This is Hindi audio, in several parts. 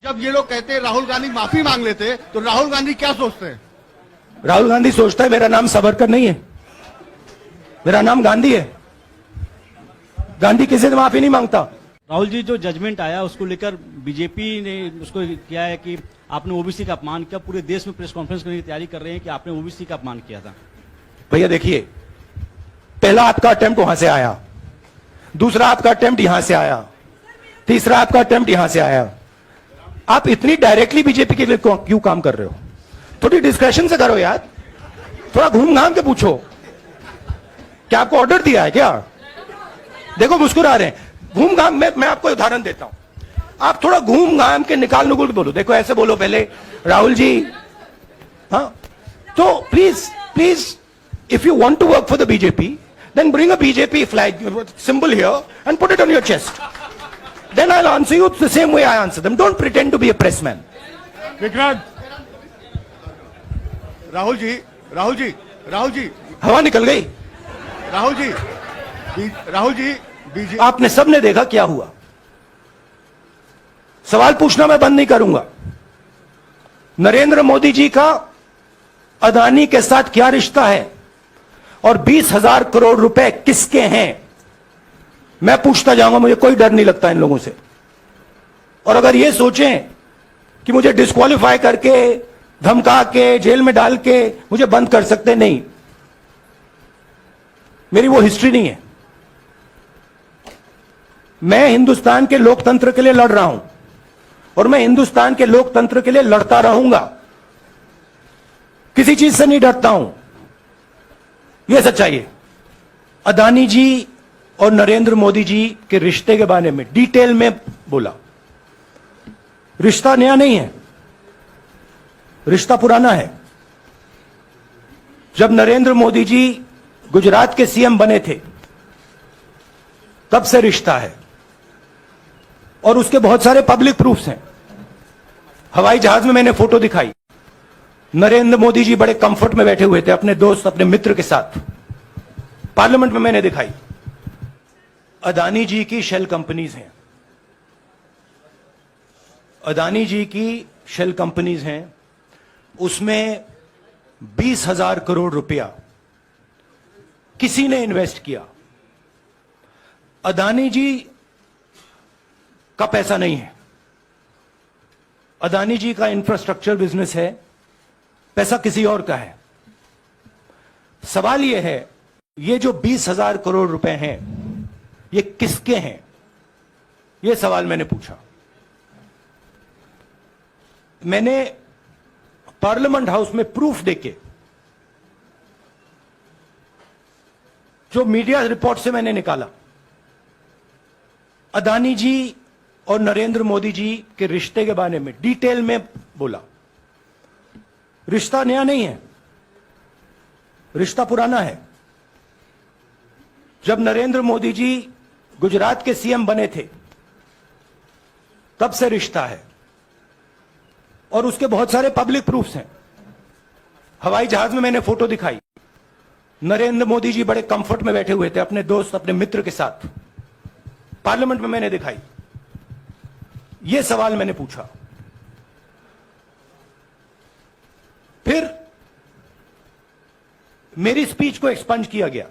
जब ये लोग कहते हैं राहुल गांधी माफी मांग लेते तो राहुल गांधी क्या सोचते हैं? राहुल गांधी सोचता है मेरा नाम सावरकर नहीं है, मेरा नाम गांधी है। गांधी किसी से माफी नहीं मांगता। राहुल जी, जो जजमेंट आया उसको लेकर बीजेपी ने उसको किया है कि आपने ओबीसी का अपमान किया। पूरे देश में प्रेस कॉन्फ्रेंस करने की तैयारी कर रहे हैं कि आपने ओबीसी का अपमान किया था। भैया देखिए, पहला आपका अटेम्प्ट वहां से आया, दूसरा आपका अटेम्प्ट यहां से आया, तीसरा आपका अटेम्प्ट यहां से आया। आप इतनी डायरेक्टली बीजेपी के लिए क्यों काम कर रहे हो? थोड़ी डिस्कशन से करो यार, थोड़ा घूम घाम के पूछो। क्या आपको ऑर्डर दिया है क्या? देखो मुस्कुरा रहे हैं। घूम घाम मैं आपको उदाहरण देता हूं, आप थोड़ा घूम घाम के निकाल नुकुल के बोलो। देखो ऐसे बोलो पहले, राहुल जी, हाँ तो please if you want to work for the BJP, then bring a BJP flag symbol here and put it on your chest. Then I'll answer you the same way I answer them. Don't pretend to be a press man. Vikrant, Rahul ji, हवा निकल गई। राहुल जी, बीजेपी। आपने सबने देखा क्या हुआ। सवाल पूछना मैं बंद नहीं करूंगा। नरेंद्र मोदी जी का अदानी के साथ क्या रिश्ता है और 20,000 करोड़ रुपए किसके हैं, मैं पूछता जाऊंगा। मुझे कोई डर नहीं लगता इन लोगों से। और अगर ये सोचें कि मुझे डिस्क्वालीफाई करके, धमका के, जेल में डाल के मुझे बंद कर सकते, नहीं, मेरी वो हिस्ट्री नहीं है। मैं हिंदुस्तान के लोकतंत्र के लिए लड़ रहा हूं और मैं हिंदुस्तान के लोकतंत्र के लिए लड़ता रहूंगा। किसी चीज से नहीं डरता हूं, यह सच्चाई है। अदानी जी और नरेंद्र मोदी जी के रिश्ते के बारे में डिटेल में बोला। रिश्ता नया नहीं है, रिश्ता पुराना है। जब नरेंद्र मोदी जी गुजरात के सीएम बने थे तब से रिश्ता है और उसके बहुत सारे पब्लिक प्रूफ्स हैं। हवाई जहाज में मैंने फोटो दिखाई, नरेंद्र मोदी जी बड़े कंफर्ट में बैठे हुए थे अपने दोस्त, अपने मित्र के साथ। पार्लियामेंट में मैंने दिखाई। अदानी जी की शेल कंपनीज हैं, अदानी जी की शेल कंपनीज हैं, उसमें 20,000 करोड़ रुपया किसी ने इन्वेस्ट किया। अदानी जी का पैसा नहीं है, अदानी जी का इंफ्रास्ट्रक्चर बिजनेस है, पैसा किसी और का है। सवाल यह है, ये जो 20,000 करोड़ रुपए हैं ये किसके हैं, यह सवाल मैंने पूछा। मैंने पार्लियामेंट हाउस में प्रूफ देके, जो मीडिया रिपोर्ट से मैंने निकाला, अदानी जी और नरेंद्र मोदी जी के रिश्ते के बारे में डिटेल में बोला। रिश्ता नया नहीं है, रिश्ता पुराना है। जब नरेंद्र मोदी जी गुजरात के सीएम बने थे तब से रिश्ता है और उसके बहुत सारे पब्लिक प्रूफ्स हैं। हवाई जहाज में मैंने फोटो दिखाई, नरेंद्र मोदी जी बड़े कंफर्ट में बैठे हुए थे अपने दोस्त, अपने मित्र के साथ। पार्लियामेंट में मैंने दिखाई। यह सवाल मैंने पूछा। फिर मेरी स्पीच को एक्सपंज किया गया।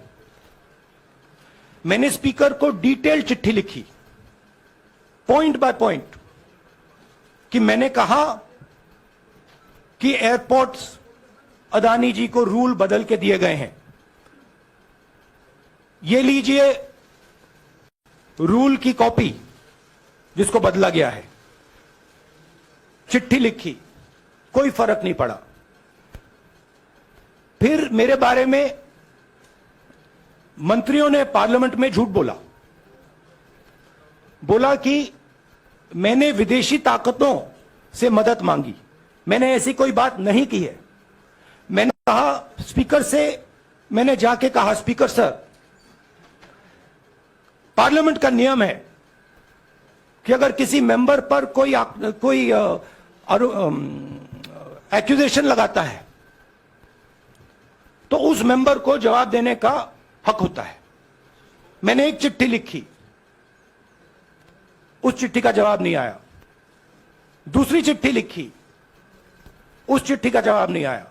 मैंने स्पीकर को डिटेल चिट्ठी लिखी, पॉइंट बाय पॉइंट, कि मैंने कहा कि एयरपोर्ट्स अदानी जी को रूल बदल के दिए गए हैं। ये लीजिए रूल की कॉपी जिसको बदला गया है। चिट्ठी लिखी, कोई फर्क नहीं पड़ा। फिर मेरे बारे में मंत्रियों ने पार्लियामेंट में झूठ बोला कि मैंने विदेशी ताकतों से मदद मांगी। मैंने ऐसी कोई बात नहीं की है। मैंने कहा स्पीकर से, मैंने जाके कहा स्पीकर सर, पार्लियामेंट का नियम है कि अगर किसी मेंबर पर कोई एक्यूजेशन लगाता है तो उस मेंबर को जवाब देने का हक होता है। मैंने एक चिट्ठी लिखी, उस चिट्ठी का जवाब नहीं आया। दूसरी चिट्ठी लिखी, उस चिट्ठी का जवाब नहीं आया।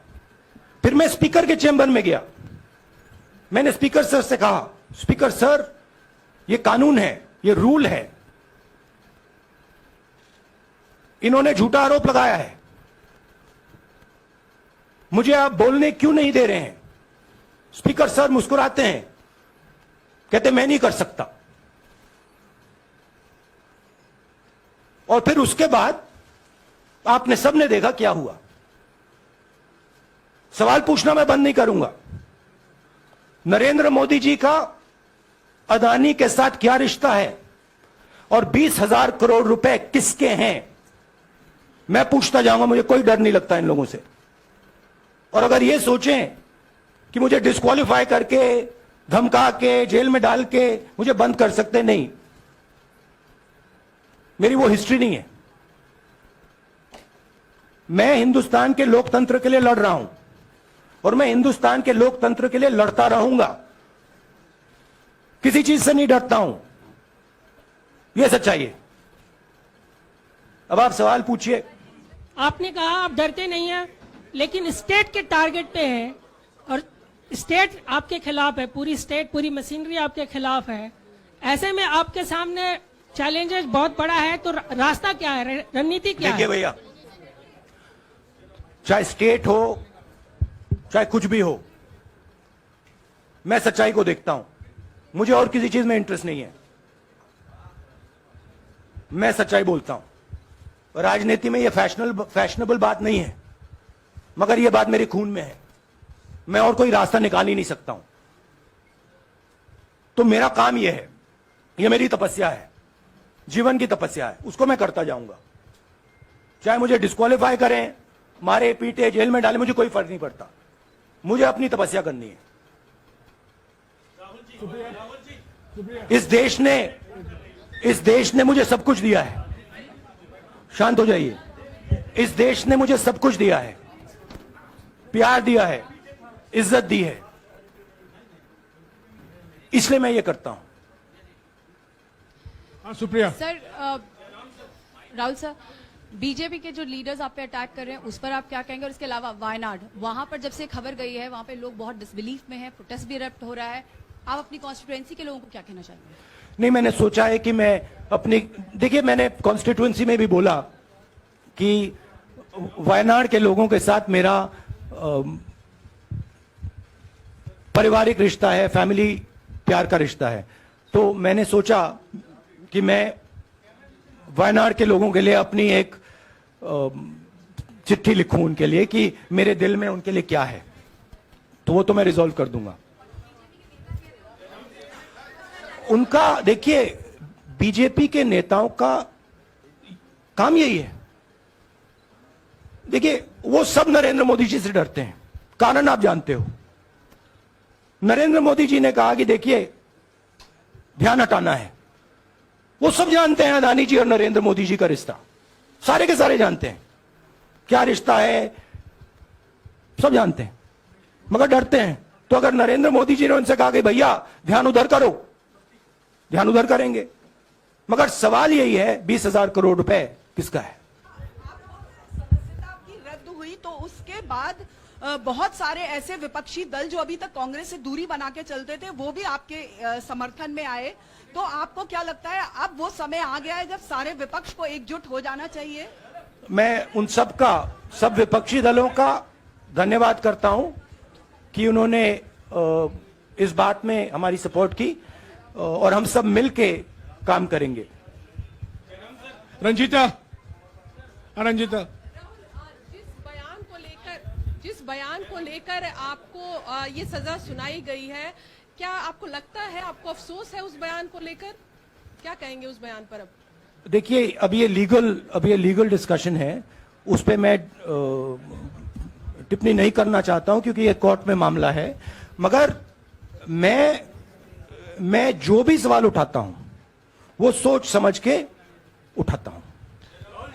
फिर मैं स्पीकर के चेंबर में गया, मैंने स्पीकर सर से कहा, स्पीकर सर ये कानून है, ये रूल है, इन्होंने झूठा आरोप लगाया है, मुझे आप बोलने क्यों नहीं दे रहे हैं? स्पीकर सर मुस्कुराते हैं, कहते मैं नहीं कर सकता। और फिर उसके बाद आपने सबने देखा क्या हुआ। सवाल पूछना मैं बंद नहीं करूंगा। नरेंद्र मोदी जी का अदानी के साथ क्या रिश्ता है और 20,000 करोड़ रुपए किसके हैं, मैं पूछता जाऊंगा। मुझे कोई डर नहीं लगता इन लोगों से। और अगर ये सोचें कि मुझे डिस्क्वालीफाई करके, धमका के, जेल में डाल के मुझे बंद कर सकते, नहीं, मेरी वो हिस्ट्री नहीं है। मैं हिंदुस्तान के लोकतंत्र के लिए लड़ रहा हूं और मैं हिंदुस्तान के लोकतंत्र के लिए लड़ता रहूंगा। किसी चीज से नहीं डरता हूं, यह सच्चाई है। अब आप सवाल पूछिए। आपने कहा आप डरते नहीं हैं, लेकिन स्टेट के टारगेट पे हैं और स्टेट आपके खिलाफ है, पूरी स्टेट, पूरी मशीनरी आपके खिलाफ है। ऐसे में आपके सामने चैलेंजेस बहुत बड़ा है, तो रास्ता क्या है, रणनीति क्या है? देखिए भैया, चाहे स्टेट हो, चाहे कुछ भी हो, मैं सच्चाई को देखता हूं। मुझे और किसी चीज में इंटरेस्ट नहीं है, मैं सच्चाई बोलता हूं। राजनीति में यह फैशनेबल बात नहीं है, मगर यह बात मेरे खून में है। मैं और कोई रास्ता निकाल ही नहीं सकता हूं। तो मेरा काम यह है, यह मेरी तपस्या है, जीवन की तपस्या है, उसको मैं करता जाऊंगा। चाहे मुझे डिस्क्वालीफाई करें, मारे पीटे, जेल में डाले, मुझे कोई फर्क नहीं पड़ता। मुझे अपनी तपस्या करनी है। इस देश ने मुझे सब कुछ दिया है। शांत हो जाइए। इस देश ने मुझे सब कुछ दिया है, प्यार दिया है, इज्जत दी है, इसलिए मैं ये करता हूं। हाँ Supriya. Sir, Rahul sir, BJP के जो लीडर्स आप पे अटैक कर रहे हैं उस पर आप क्या कहेंगे? और इसके अलावा वायनाड, वहां पर जब से खबर गई है, वहां पे लोग बहुत डिसबिलीफ में हैं, प्रोटेस्ट भी इरप्ट हो रहा है, आप अपनी कॉन्स्टिट्यूएंसी के लोगों को क्या कहना चाहेंगे? नहीं, मैंने सोचा है कि मैं अपनी, देखिए मैंने कॉन्स्टिट्यूएंसी में भी बोला कि वायनाड के लोगों के साथ मेरा पारिवारिक रिश्ता है, फैमिली प्यार का रिश्ता है। तो मैंने सोचा कि मैं वायनाड के लोगों के लिए अपनी एक चिट्ठी लिखूं उनके लिए कि मेरे दिल में उनके लिए क्या है, तो वो तो मैं रिजॉल्व कर दूंगा। उनका, देखिए, बीजेपी के नेताओं का काम यही है। देखिए, वो सब नरेंद्र मोदी जी से डरते हैं, कारण आप जानते हो। नरेंद्र मोदी जी ने कहा कि देखिए ध्यान हटाना है। वो सब जानते हैं अदानी जी और नरेंद्र मोदी जी का रिश्ता, सारे के सारे जानते हैं क्या रिश्ता है, सब जानते हैं, मगर डरते हैं। तो अगर नरेंद्र मोदी जी ने उनसे कहा कि भैया ध्यान उधर करो, ध्यान उधर करेंगे। मगर सवाल यही है 20,000 करोड़ रुपए किसका है? सदस्यता आपकी रद्द हुई तो उसके बाद बहुत सारे ऐसे विपक्षी दल जो अभी तक कांग्रेस से दूरी बना के चलते थे, वो भी आपके समर्थन में आए। तो आपको क्या लगता है अब वो समय आ गया है जब सारे विपक्ष को एकजुट हो जाना चाहिए? मैं उन सब विपक्षी दलों का धन्यवाद करता हूं कि उन्होंने इस बात में हमारी सपोर्ट की और हम सब मिलके काम करेंगे। रंजीता। जिस बयान को लेकर आपको ये सजा सुनाई गई है, क्या आपको लगता है, आपको अफसोस है उस बयान को लेकर? क्या कहेंगे उस बयान पर? अब देखिए, अब ये लीगल डिस्कशन है, उस पे मैं टिप्पणी नहीं करना चाहता हूं क्योंकि ये कोर्ट में मामला है। मगर मैं जो भी सवाल उठाता हूं वो सोच समझ के उठाता हूं।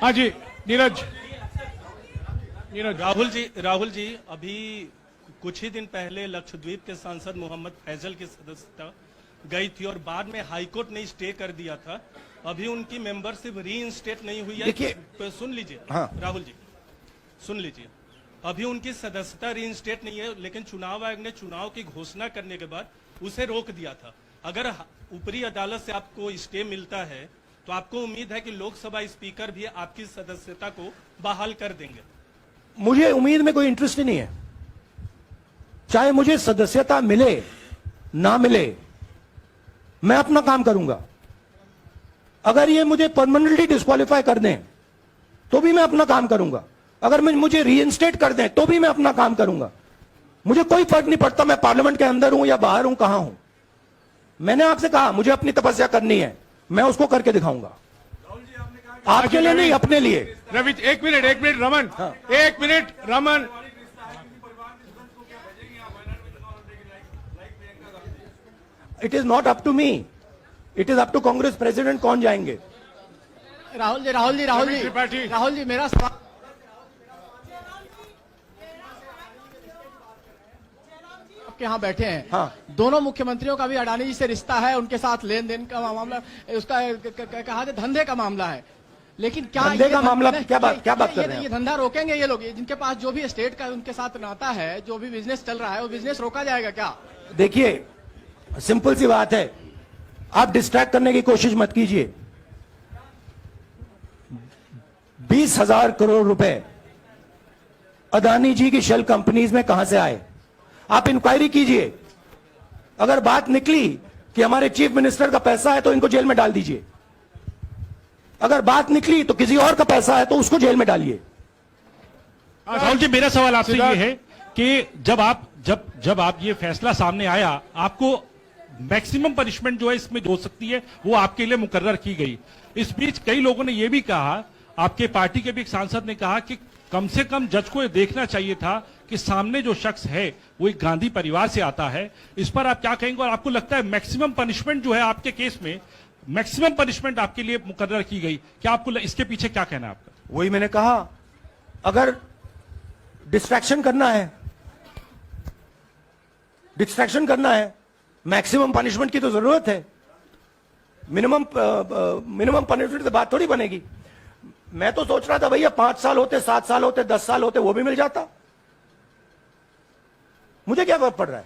हाँ जी, नीरज। राहुल जी, अभी कुछ ही दिन पहले लक्षद्वीप के सांसद मोहम्मद फैजल की सदस्यता गई थी और बाद में हाईकोर्ट ने स्टे कर दिया था। अभी उनकी मेंबरशिप रीइंस्टेट नहीं हुई है। देखिए, सुन लीजिए हाँ। राहुल जी, सुन लीजिए, अभी उनकी सदस्यता रीइंस्टेट नहीं है, लेकिन चुनाव आयोग ने चुनाव की घोषणा करने के बाद उसे रोक दिया था। अगर ऊपरी अदालत से आपको स्टे मिलता है तो आपको उम्मीद है कि लोकसभा स्पीकर भी आपकी सदस्यता को बहाल कर देंगे? मुझे उम्मीद में कोई इंटरेस्ट ही नहीं है। चाहे मुझे सदस्यता मिले ना मिले, मैं अपना काम करूंगा। अगर ये मुझे परमानेंटली डिस्क्वालीफाई कर दें तो भी मैं अपना काम करूंगा। अगर मुझे रीइंस्टेट कर दें तो भी मैं अपना काम करूंगा। मुझे कोई फर्क नहीं पड़ता मैं पार्लियामेंट के अंदर हूं या बाहर हूं, कहां हूं। मैंने आपसे कहा मुझे अपनी तपस्या करनी है, मैं उसको करके दिखाऊंगा। आपके लिए नहीं, अपने लिए। रवि एक मिनट रमन, हाँ। एक minute Raman. It is not up to me, it is up to Congress president कौन जाएंगे। राहुल जी मेरा सवाल आपके यहाँ बैठे हैं। हाँ। दोनों मुख्यमंत्रियों का भी अडानी जी से रिश्ता है, उनके साथ लेन देन का मामला, उसका कहा जाए धंधे का मामला है। लेकिन क्या धंधे का मामला क्या बात कर रहे हैं? ये धंधा रोकेंगे ये लोग? जिनके पास जो भी स्टेट का उनके साथ नाता है, जो भी बिजनेस चल रहा है, वो बिजनेस रोका जाएगा क्या? देखिए, सिंपल सी बात है, आप डिस्ट्रैक्ट करने की कोशिश मत कीजिए। 20,000 करोड़ रुपए अदानी जी की शेल कंपनीज में कहां से आए? आप इंक्वायरी कीजिए। अगर बात निकली कि हमारे चीफ मिनिस्टर का पैसा है तो इनको जेल में डाल दीजिए। अगर बात निकली तो किसी और का पैसा है तो उसको जेल में डालिए। राहुल जी, मेरा सवाल आपसे ये है कि जब आप ये फैसला सामने आया, आपको मैक्सिमम पनिशमेंट जो है इसमें जो हो सकती है वो आपके लिए मुकर्रर की गई। इस बीच कई लोगों ने ये भी कहा, आपके पार्टी के भी एक सांसद ने कहा कि कम से कम जज को ये देखना चाहिए था कि सामने जो शख्स है वो एक गांधी परिवार से आता है। इस पर आप क्या कहेंगे? और आपको लगता है मैक्सिमम पनिशमेंट जो है आपके केस में, मैक्सिमम पनिशमेंट आपके लिए मुकर्रर की गई, क्या आपको इसके पीछे क्या कहना है आपका? वही मैंने कहा, अगर डिस्ट्रैक्शन करना है, मैक्सिमम पनिशमेंट की तो जरूरत है। मिनिमम पनिशमेंट से बात थोड़ी बनेगी। मैं तो सोच रहा था भैया 5 साल होते, 7 साल होते, 10 साल होते, वो भी मिल जाता। मुझे क्या फर्क पड़ रहा है?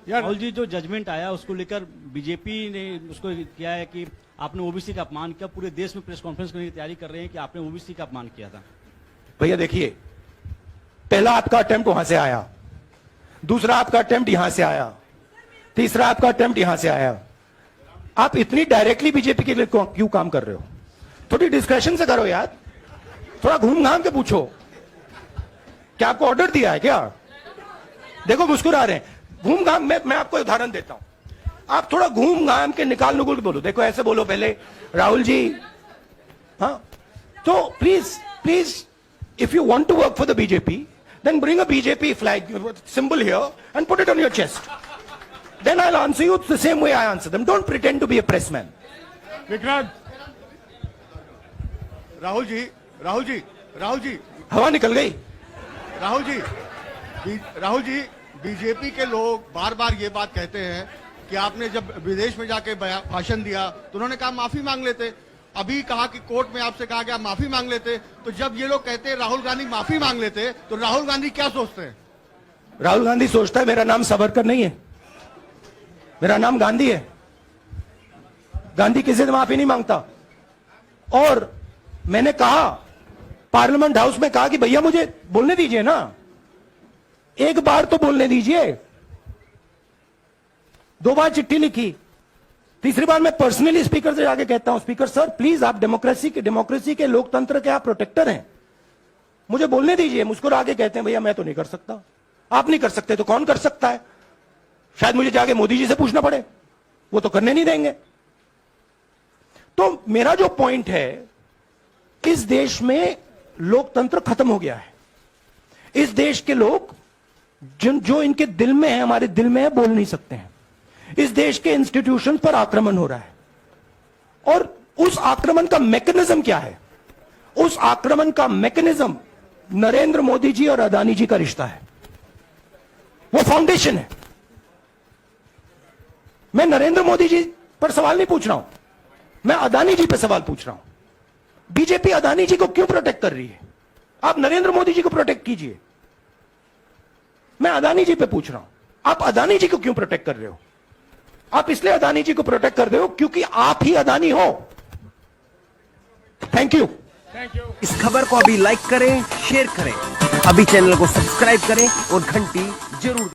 राहुल जी, जो जजमेंट आया उसको लेकर बीजेपी ने उसको किया है कि आपने ओबीसी का अपमान किया। पूरे देश में प्रेस कॉन्फ्रेंस करने की तैयारी कर रहे हैं कि आपने ओबीसी का अपमान किया था। भैया देखिए, पहला आपका अटेम्प्ट वहां से आया, दूसरा आपका अटेम्प्ट यहां से आया, तीसरा आपका अटेम्प्ट यहां से आया। आप इतनी डायरेक्टली बीजेपी के लिए क्यों काम कर रहे हो? थोड़ी डिस्कशन से करो यार, थोड़ा घूम घाम के पूछो। क्या आपको ऑर्डर दिया है क्या? देखो मुस्कुरा रहे हैं। घूम घाम, मैं आपको उदाहरण देता हूं। आप थोड़ा घूम घाम के निकाल नुकुल के बोलो। देखो ऐसे बोलो पहले, राहुल जी, हाँ, तो please if you want to work for the BJP, then bring a BJP flag symbol here and put it on your chest. Then I'll answer you the same way I answer them. Don't pretend to be a pressman. Vikrant, Rahul ji, हवा निकल गई। राहुल जी, बीजेपी के लोग बार बार ये बात कहते हैं कि आपने जब विदेश में जाके भाषण दिया तो उन्होंने कहा माफी मांग लेते। अभी कहा कि कोर्ट में आपसे कहा गया माफी मांग लेते। तो जब ये लोग कहते हैं राहुल गांधी माफी मांग लेते, तो राहुल गांधी क्या सोचते हैं? राहुल गांधी सोचता है मेरा नाम सावरकर नहीं है, मेरा नाम गांधी है। गांधी किसी से माफी नहीं मांगता। और मैंने कहा, पार्लियामेंट हाउस में कहा कि भैया मुझे बोलने दीजिए ना, एक बार तो बोलने दीजिए। 2 बार चिट्ठी लिखी, तीसरी बार मैं पर्सनली स्पीकर से जाके कहता हूं, स्पीकर सर प्लीज, आप डेमोक्रेसी के लोकतंत्र के आप प्रोटेक्टर हैं, मुझे बोलने दीजिए। मुस्कुरा के कहते हैं भैया मैं तो नहीं कर सकता। आप नहीं कर सकते तो कौन कर सकता है? शायद मुझे जाके मोदी जी से पूछना पड़े, वो तो करने नहीं देंगे। तो मेरा जो पॉइंट है, इस देश में लोकतंत्र खत्म हो गया है। इस देश के लोग जो इनके दिल में है, हमारे दिल में है, बोल नहीं सकते हैं। इस देश के इंस्टीट्यूशन पर आक्रमण हो रहा है। और उस आक्रमण का मैकेनिज्म क्या है? उस आक्रमण का मैकेनिज्म नरेंद्र मोदी जी और अदानी जी का रिश्ता है। वो फाउंडेशन है। मैं नरेंद्र मोदी जी पर सवाल नहीं पूछ रहा हूं, मैं अदानी जी पे सवाल पूछ रहा हूं। बीजेपी अदानी जी को क्यों प्रोटेक्ट कर रही है? आप नरेंद्र मोदी जी को प्रोटेक्ट कीजिए। मैं अदानी जी पे पूछ रहा हूं, आप अदानी जी को क्यों प्रोटेक्ट कर रहे हो? आप इसलिए अदानी जी को प्रोटेक्ट कर रहे हो क्योंकि आप ही अदानी हो। Thank you. इस खबर को अभी लाइक करें, शेयर करें, अभी चैनल को सब्सक्राइब करें और घंटी जरूर